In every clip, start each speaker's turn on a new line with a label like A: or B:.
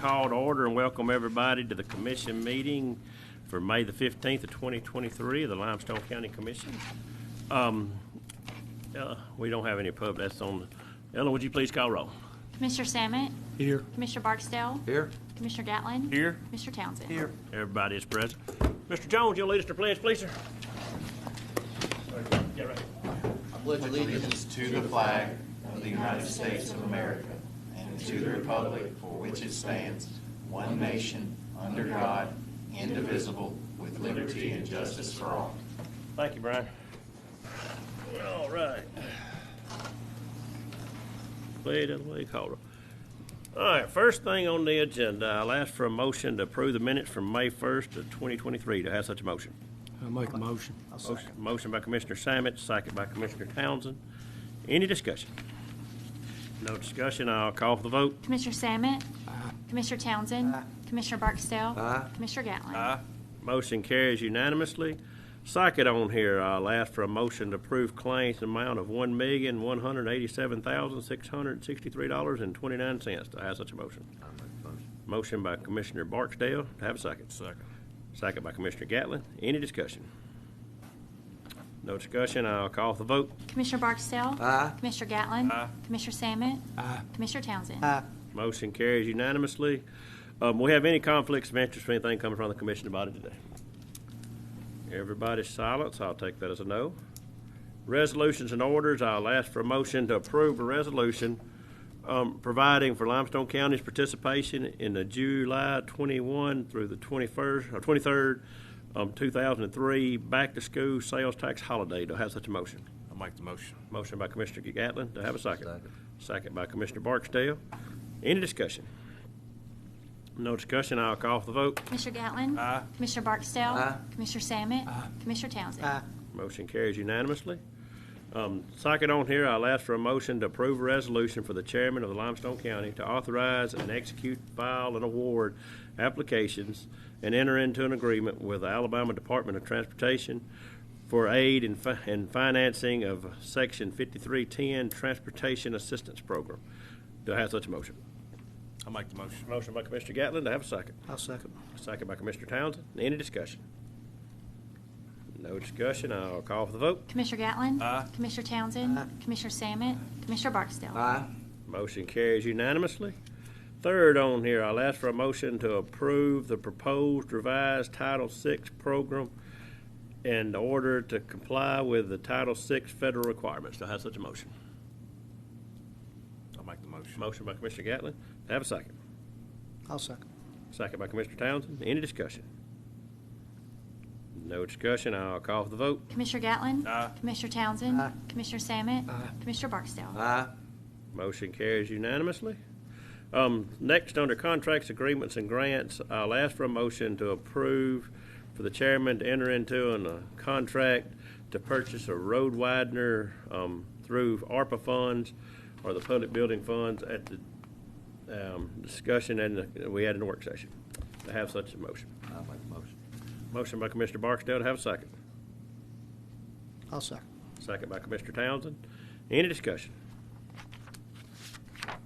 A: call to order and welcome everybody to the commission meeting for May the 15th of 2023 of the Limestone County Commission. We don't have any pub. That's on. Ellen, would you please call roll?
B: Commissioner Samet?
C: Here.
B: Commissioner Barksdale?
C: Here.
B: Commissioner Gatlin?
A: Here.
B: Mr. Townsend?
C: Here.
A: Everybody is present. Mr. Jones, you'll lead us to pledge, please, sir. Get right.
D: I pledge allegiance to the flag of the United States of America and to the republic for which it stands, one nation, under God, indivisible, with liberty and justice for all.
A: Thank you, Brian. All right. Play it away, caller. All right, first thing on the agenda, I'll ask for a motion to approve the minutes from May 1st of 2023. Do I have such a motion?
C: I'll make a motion.
A: Motion by Commissioner Samet, second by Commissioner Townsend. Any discussion? No discussion, I'll call for the vote.
B: Commissioner Samet?
C: Aye.
B: Commissioner Townsend?
C: Aye.
B: Commissioner Barksdale?
C: Aye.
B: Commissioner Gatlin?
A: Motion carries unanimously. Second on here, I'll ask for a motion to approve claims amount of $1,187,663.29. Do I have such a motion? Motion by Commissioner Barksdale. Do I have a second? Second by Commissioner Gatlin. Any discussion? No discussion. I'll call for the vote.
B: Commissioner Barksdale?
C: Aye.
B: Commissioner Gatlin? Commissioner Samet?
C: Aye.
B: Commissioner Townsend?
C: Aye.
A: Motion carries unanimously. We have any conflicts of interest or anything coming from the commission about it today? Everybody's silent, so I'll take that as a no. Resolutions and orders, I'll ask for a motion to approve a resolution providing for Limestone County's participation in the July 21 through the 21st or 23rd, 2003 back-to-school sales tax holiday. Do I have such a motion?
E: I'll make the motion.
A: Motion by Commissioner Gatlin. Do I have a second? Second by Commissioner Barksdale. Any discussion? No discussion. I'll call for the vote.
B: Commissioner Gatlin?
E: Aye.
B: Commissioner Barksdale?
C: Aye.
B: Commissioner Samet?
C: Aye.
B: Commissioner Townsend?
C: Aye.
A: Motion carries unanimously. Second on here, I'll ask for a motion to approve a resolution for the chairman of the Limestone County to authorize and execute, file, and award applications and enter into an agreement with the Alabama Department of Transportation for aid in financing of Section 5310 Transportation Assistance Program. Do I have such a motion?
E: I'll make the motion.
A: Motion by Commissioner Gatlin. Do I have a second?
C: I'll second.
A: Second by Commissioner Townsend. Any discussion? No discussion. I'll call for the vote.
B: Commissioner Gatlin?
E: Aye.
B: Commissioner Townsend?
C: Aye.
B: Commissioner Samet? Commissioner Barksdale?
C: Aye.
A: Motion carries unanimously. Third on here, I'll ask for a motion to approve the proposed revised Title VI program in order to comply with the Title VI federal requirements. Do I have such a motion?
E: I'll make the motion.
A: Motion by Commissioner Gatlin. Do I have a second?
C: I'll second.
A: Second by Commissioner Townsend. Any discussion? No discussion. I'll call for the vote.
B: Commissioner Gatlin?
E: Aye.
B: Commissioner Townsend?
C: Aye.
B: Commissioner Samet?
C: Aye.
B: Commissioner Barksdale?
C: Aye.
A: Motion carries unanimously. Next, under contracts, agreements, and grants, I'll ask for a motion to approve for the chairman to enter into a contract to purchase a road widener through ARPA funds or the public building funds at the discussion we had in the work session. To have such a motion.
C: I'll make a motion.
A: Motion by Commissioner Barksdale. To have a second.
C: I'll second.
A: Second by Commissioner Townsend. Any discussion?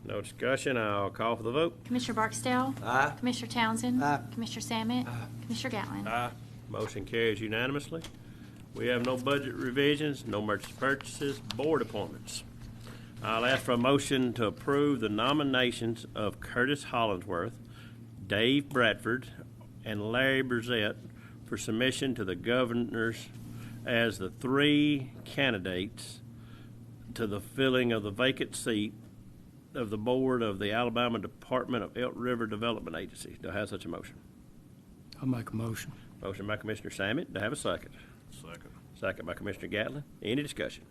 A: No discussion. I'll call for the vote.
B: Commissioner Barksdale?
C: Aye.
B: Commissioner Townsend?
C: Aye.
B: Commissioner Samet?
C: Aye.
B: Commissioner Gatlin?
E: Aye.
A: Motion carries unanimously. We have no budget revisions, no emergency purchases, board appointments. I'll ask for a motion to approve the nominations of Curtis Hollingsworth, Dave Bradford, and Larry Brzett for submission to the governors as the three candidates to the filling of the vacant seat of the board of the Alabama Department of Elk River Development Agency. Do I have such a motion?
C: I'll make a motion.
A: Motion by Commissioner Samet. Do I have a second?
E: Second.
A: Second by Commissioner Gatlin. Any discussion?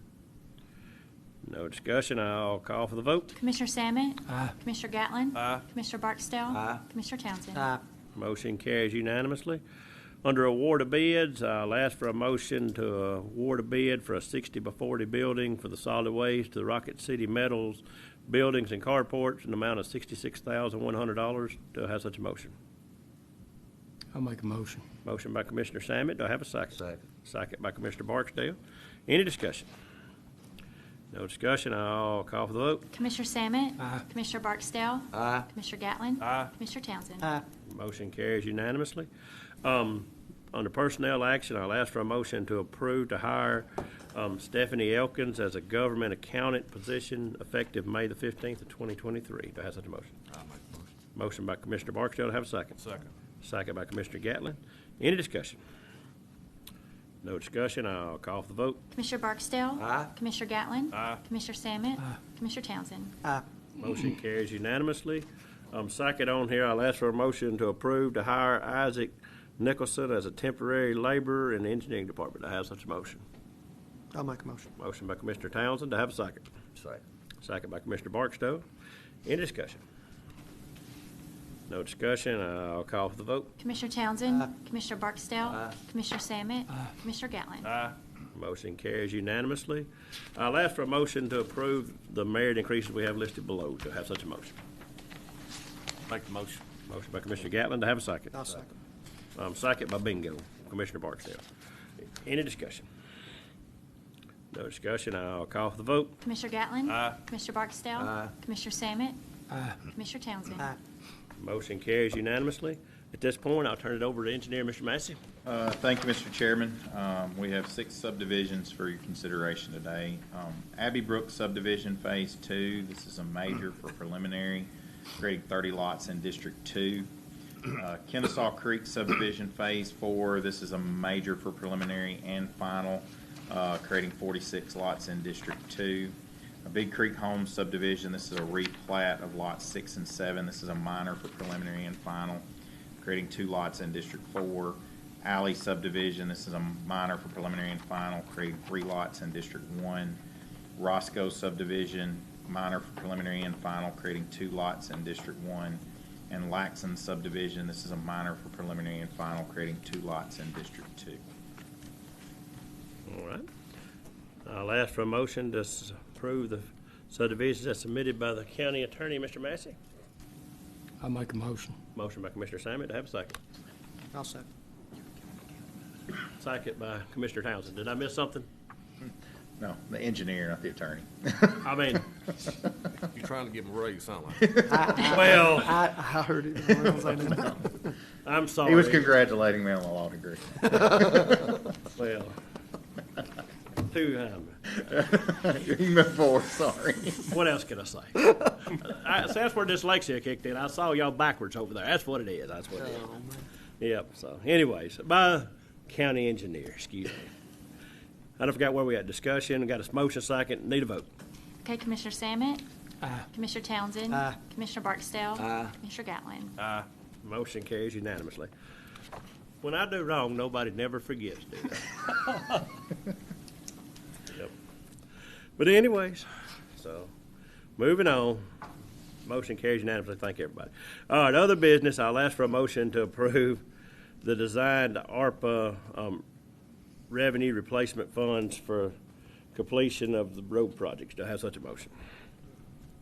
A: No discussion. I'll call for the vote.
B: Commissioner Samet?
C: Aye.
B: Commissioner Gatlin?
E: Aye.
B: Commissioner Barksdale?
C: Aye.
B: Commissioner Townsend?
C: Aye.
A: Motion carries unanimously. Under award of bids, I'll ask for a motion to award a bid for a 60x40 building for the solid waste to the Rocket City Metals Buildings and Carports in the amount of $66,100. Do I have such a motion?
C: I'll make a motion.
A: Motion by Commissioner Samet. Do I have a second?
C: Second.
A: Second by Commissioner Barksdale. Any discussion? No discussion, I'll call for the vote.
B: Commissioner Sammet?
C: Aye.
B: Commissioner Barksdale?
C: Aye.
B: Commissioner Gatlin?
E: Aye.
B: Commissioner Townsend?
C: Aye.
A: Motion carries unanimously. Under personnel action, I'll ask for a motion to approve to hire Stephanie Elkins as a government accountant position effective May the 15th of 2023. Do I have such a motion?
E: I'll make the motion.
A: Motion by Commissioner Barksdale, to have a second.
E: Second.
A: Second by Commissioner Gatlin. Any discussion? No discussion, I'll call for the vote.
B: Commissioner Barksdale?
C: Aye.
B: Commissioner Gatlin?
E: Aye.
B: Commissioner Sammet?
C: Aye.
B: Commissioner Townsend?
C: Aye.
A: Motion carries unanimously. Second on here, I'll ask for a motion to approve to hire Isaac Nicholson as a temporary laborer in the engineering department. I have such a motion.
C: I'll make a motion.
A: Motion by Commissioner Townsend, to have a second.
C: Second.
A: Second by Commissioner Barksdale. Any discussion? No discussion, I'll call for the vote.
B: Commissioner Townsend?
C: Aye.
B: Commissioner Barksdale?
C: Aye.
B: Commissioner Sammet?
C: Aye.
B: Commissioner Gatlin?
E: Aye.
A: Motion carries unanimously. I'll ask for a motion to approve the merit increases we have listed below. To have such a motion.
E: Make the motion.
A: Motion by Commissioner Gatlin, to have a second.
C: I'll second.
A: Second by Bingo, Commissioner Barksdale. Any discussion? No discussion, I'll call for the vote.
B: Commissioner Gatlin?
E: Aye.
B: Commissioner Barksdale?
C: Aye.
B: Commissioner Sammet?
C: Aye.
B: Commissioner Townsend?
C: Aye.
A: Motion carries unanimously. At this point, I'll turn it over to Engineer Mr. Massey.
F: Thank you, Mr. Chairman. We have 6 subdivisions for your consideration today. Abbey Brook subdivision Phase 2, this is a major for preliminary, creating 30 lots in District 2. Kennesaw Creek subdivision Phase 4, this is a major for preliminary and final, creating 46 lots in District 2. Big Creek Homes subdivision, this is a replat of lots 6 and 7. This is a minor for preliminary and final, creating 2 lots in District 4. Alley subdivision, this is a minor for preliminary and final, creating 3 lots in District 1. Roscoe subdivision, minor for preliminary and final, creating 2 lots in District 1. And Laxon subdivision, this is a minor for preliminary and final, creating 2 lots in District 2.
A: All right. I'll ask for a motion to approve the subdivisions as submitted by the county attorney, Mr. Massey.
C: I'll make a motion.
A: Motion by Commissioner Sammet, to have a second.
C: I'll second.
A: Second by Commissioner Townsend. Did I miss something?
F: No, the engineer, not the attorney.
A: I mean,
E: You're trying to give him a raise, sound like.
A: well,
C: I heard it.
A: I'm sorry.
F: He was congratulating me on the law degree.
A: Well, two,
F: You can move forward, sorry.
A: what else can I say? So that's where dyslexia kicked in. I saw y'all backwards over there. That's what it is. That's what it is. Yep, so anyways, by county engineer, excuse me. I forgot where we had discussion, got a motion second, need a vote.
B: Okay, Commissioner Sammet?
C: Aye.
B: Commissioner Townsend?
C: Aye.
B: Commissioner Barksdale?
C: Aye.
B: Commissioner Gatlin?
E: Aye.
A: Motion carries unanimously. When I do wrong, nobody never forgets, do they? Yep. But anyways, so, moving on. Motion carries unanimously. Thank you, everybody. All right, other business, I'll ask for a motion to approve the designed ARPA revenue replacement funds for completion of the road projects. Do I have such a motion?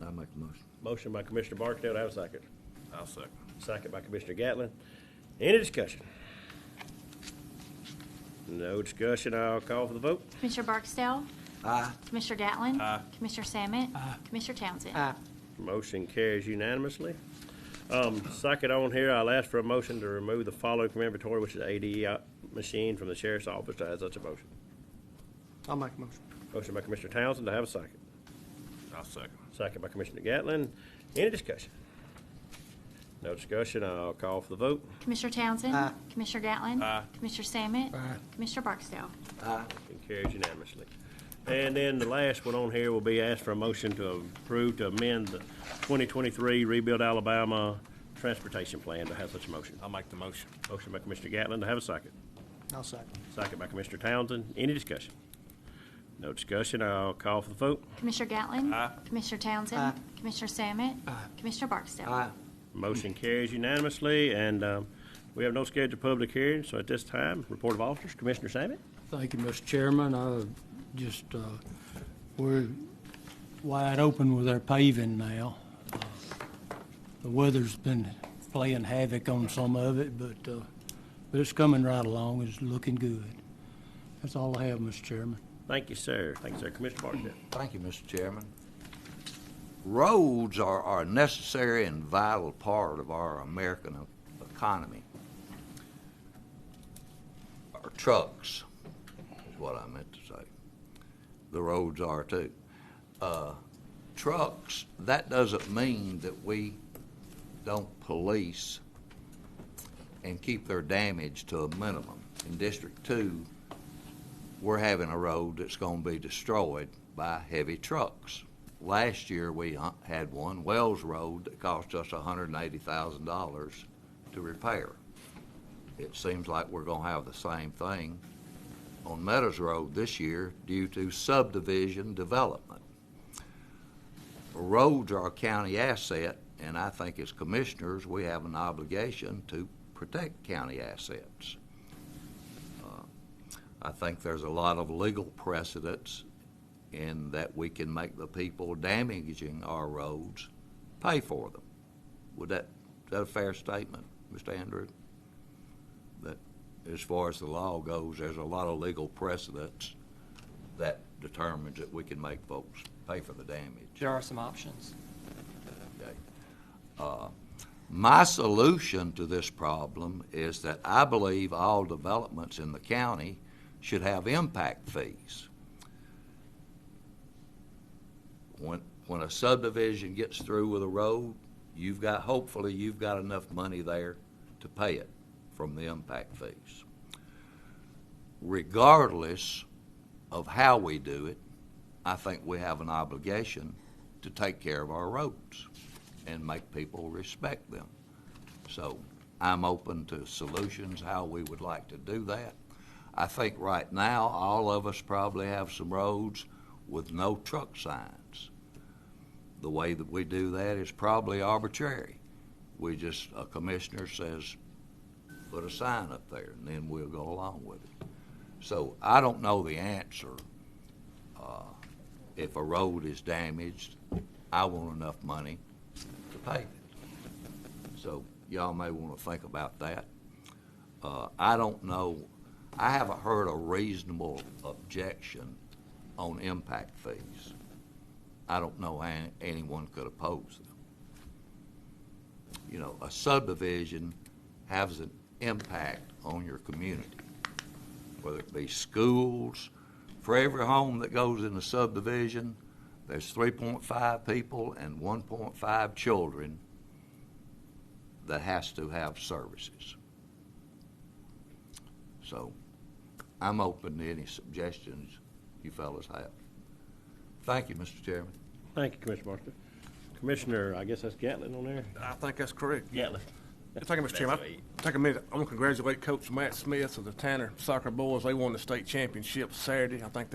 C: I'll make a motion.
A: Motion by Commissioner Barksdale, do I have a second?
E: I'll second.
A: Second by Commissioner Gatlin. Any discussion? No discussion, I'll call for the vote.
B: Commissioner Barksdale?
C: Aye.
B: Commissioner Gatlin?
E: Aye.
B: Commissioner Sammet?
C: Aye.
B: Commissioner Townsend?
C: Aye.
A: Motion carries unanimously. Second on here, I'll ask for a motion to remove the following from inventory, which is ADE machine from the sheriff's office. Do I have such a motion?
C: I'll make a motion.
A: Motion by Commissioner Townsend, to have a second.
E: I'll second.
A: Second by Commissioner Gatlin. Any discussion? No discussion, I'll call for the vote.
B: Commissioner Townsend?
C: Aye.
B: Commissioner Gatlin?
E: Aye.
B: Commissioner Sammet?
C: Aye.
B: Commissioner Barksdale?
C: Aye.
A: Motion carries unanimously. And then the last one on here will be asked for a motion to approve to amend the 2023 Rebuild Alabama Transportation Plan. To have such a motion.
E: I'll make the motion.
A: Motion by Commissioner Gatlin, to have a second.
C: I'll second.
A: Second by Commissioner Townsend. Any discussion? No discussion, I'll call for the vote.
B: Commissioner Gatlin?
E: Aye.
B: Commissioner Townsend?
C: Aye.
B: Commissioner Sammet?
C: Aye.
B: Commissioner Barksdale?
C: Aye.
A: Motion carries unanimously, and we have no scheduled public hearings, so at this time, report of officers, Commissioner Sammet.
C: Thank you, Mr. Chairman. We're wide open with our paving now. The weather's been playing havoc on some of it, but it's coming right along. It's looking good. That's all I have, Mr. Chairman.
A: Thank you, sir. Thank you, sir. Commissioner Barksdale.
G: Thank you, Mr. Chairman. Roads are a necessary and vital part of our American economy. Our trucks is what I meant to say. The roads are too. Trucks, that doesn't mean that we don't police and keep their damage to a minimum. In District 2, we're having a road that's going to be destroyed by heavy trucks. Last year, we had one, Wells Road, that cost us $180,000 to repair. It seems like we're going to have the same thing on Meadows Road this year due to subdivision development. Roads are a county asset, and I think as commissioners, we have an obligation to protect county assets. I think there's a lot of legal precedents in that we can make the people damaging our roads pay for them. Is that a fair statement, Mr. Andrew? That as far as the law goes, there's a lot of legal precedents that determines that we can make folks pay for the damage.
H: There are some options.
G: Okay. My solution to this problem is that I believe all developments in the county should have impact fees. When a subdivision gets through with a road, hopefully you've got enough money there to pay it from the impact fees. Regardless of how we do it, I think we have an obligation to take care of our roads and make people respect them. So I'm open to solutions how we would like to do that. I think right now all of us probably have some roads with no truck signs. The way that we do that is probably arbitrary. A commissioner says, put a sign up there, and then we'll go along with it. So I don't know the answer. If a road is damaged, I want enough money to pay it. So y'all may want to think about that. I don't know. I haven't heard a reasonable objection on impact fees. I don't know how anyone could oppose them. You know, a subdivision has an impact on your community, whether it be schools. For every home that goes in a subdivision, there's 3.5 people and 1.5 children that has to have services. So I'm open to any suggestions you fellas have. Thank you, Mr. Chairman.
A: Thank you, Commissioner Barksdale. Commissioner, I guess that's Gatlin on there?
E: I think that's correct.
A: Gatlin.
E: Thank you, Mr. Chairman. Take a minute. I want to congratulate Coach Matt Smith of the Tanner Soccer Boys. They won the state championship Saturday. I think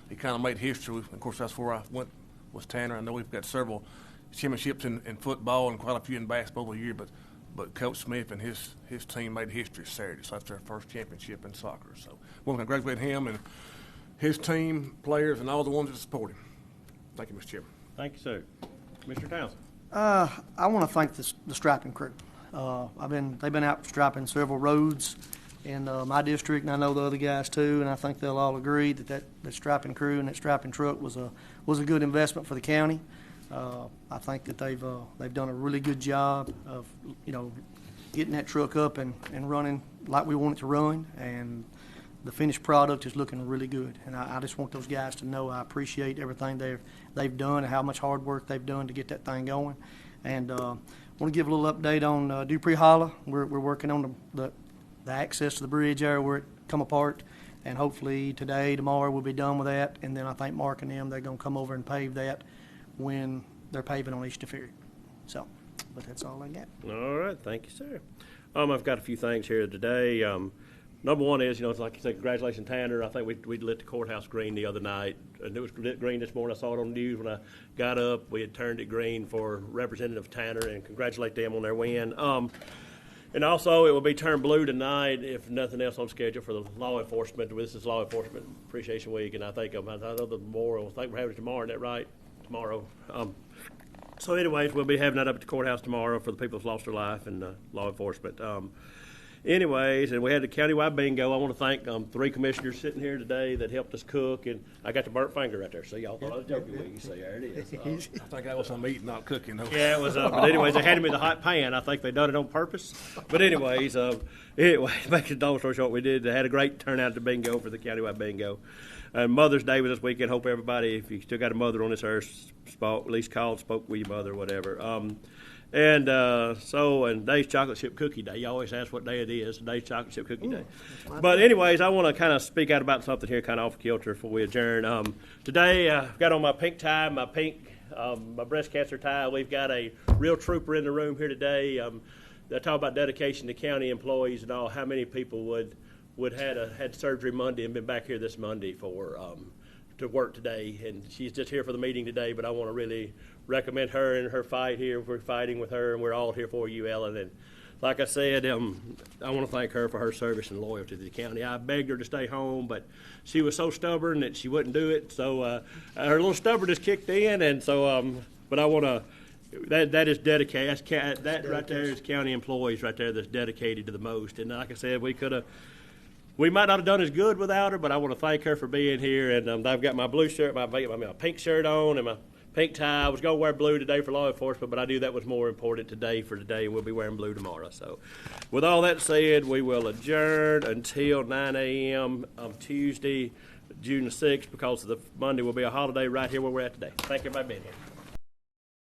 E: he kind of made history. Of course, that's where I went, was Tanner. I know we've got several championships in football and quite a few in basketball a year, but Coach Smith and his team made history Saturday, so that's their first championship in soccer. So I want to congratulate him and his team, players, and all the ones that support him. Thank you, Mr. Chairman.
A: Thank you, sir. Commissioner Townsend.
I: I want to thank the striping crew. They've been out striping several roads in my district, and I know the other guys too. And I think they'll all agree that striping crew and that striping truck was a good investment for the county. I think that they've done a really good job of getting that truck up and running like we want it to run, and the finished product is looking really good. And I just want those guys to know I appreciate everything they've done and how much hard work they've done to get that thing going. And I want to give a little update on Dupree Hollow. We're working on the access to the bridge there where it come apart, and hopefully today, tomorrow we'll be done with that. And then I think Mark and them, they're going to come over and pave that when they're paving on Easter Ferry. So, but that's all I got.
A: All right, thank you, sir. I've got a few things here today. Number one is, it's like you said, congratulations, Tanner. I think we lit the courthouse green the other night, and it was lit green this morning. I saw it on the news when I got up. We had turned it green for Representative Tanner, and congratulate them on their win. And also, it will be turned blue tonight, if nothing else on schedule, for the law enforcement. This is Law Enforcement Appreciation Week, and I know the memorial. I think we're having it tomorrow. Isn't that right? Tomorrow. So anyways, we'll be having that up at the courthouse tomorrow for the people who've lost their life and law enforcement. anyways, and we had the countywide bingo. I want to thank 3 commissioners sitting here today that helped us cook, and I got the burnt finger right there. So y'all thought I was joking with you. So there it is.
E: I think that was some eating, not cooking, though.
A: Yeah, it was. But anyways, they handed me the hot pan. I think they done it on purpose. But anyways, anyway, make it long story short, we did. They had a great turnout at the bingo for the countywide bingo. And Mother's Day was this weekend. Hope everybody, if you still got a mother on this earth, at least called, spoke with your mother, whatever. And Dave's Chocolate Chip Cookie Day. You always ask what day it is. Dave's Chocolate Chip Cookie Day. But anyways, I want to kind of speak out about something here, kind of off kilter before we adjourn. Today, I've got on my pink tie, my breast cancer tie. We've got a real trooper in the room here today. They talk about dedication to county employees and all. How many people would had surgery Monday and been back here this Monday to work today, and she's just here for the meeting today, but I want to really recommend her in her fight here. We're fighting with her, and we're all here for you, Ellen. And like I said, I want to thank her for her service and loyalty to the county. I begged her to stay home, but she was so stubborn that she wouldn't do it, so her little stubbornness kicked in, and so, but I want to, that is dedicated, that right there is county employees right there that's dedicated to the most, and like I said, we might not have done as good without her, but I want to thank her for being here. And I've got my blue shirt, my pink shirt on, and my pink tie. I was going to wear blue today for law enforcement, but I knew that was more important today for today, and we'll be wearing blue tomorrow. So with all that said, we will adjourn until 9 a.m. on Tuesday, June the 6th, because the Monday will be a holiday right here where we're at today. Thank you for being here.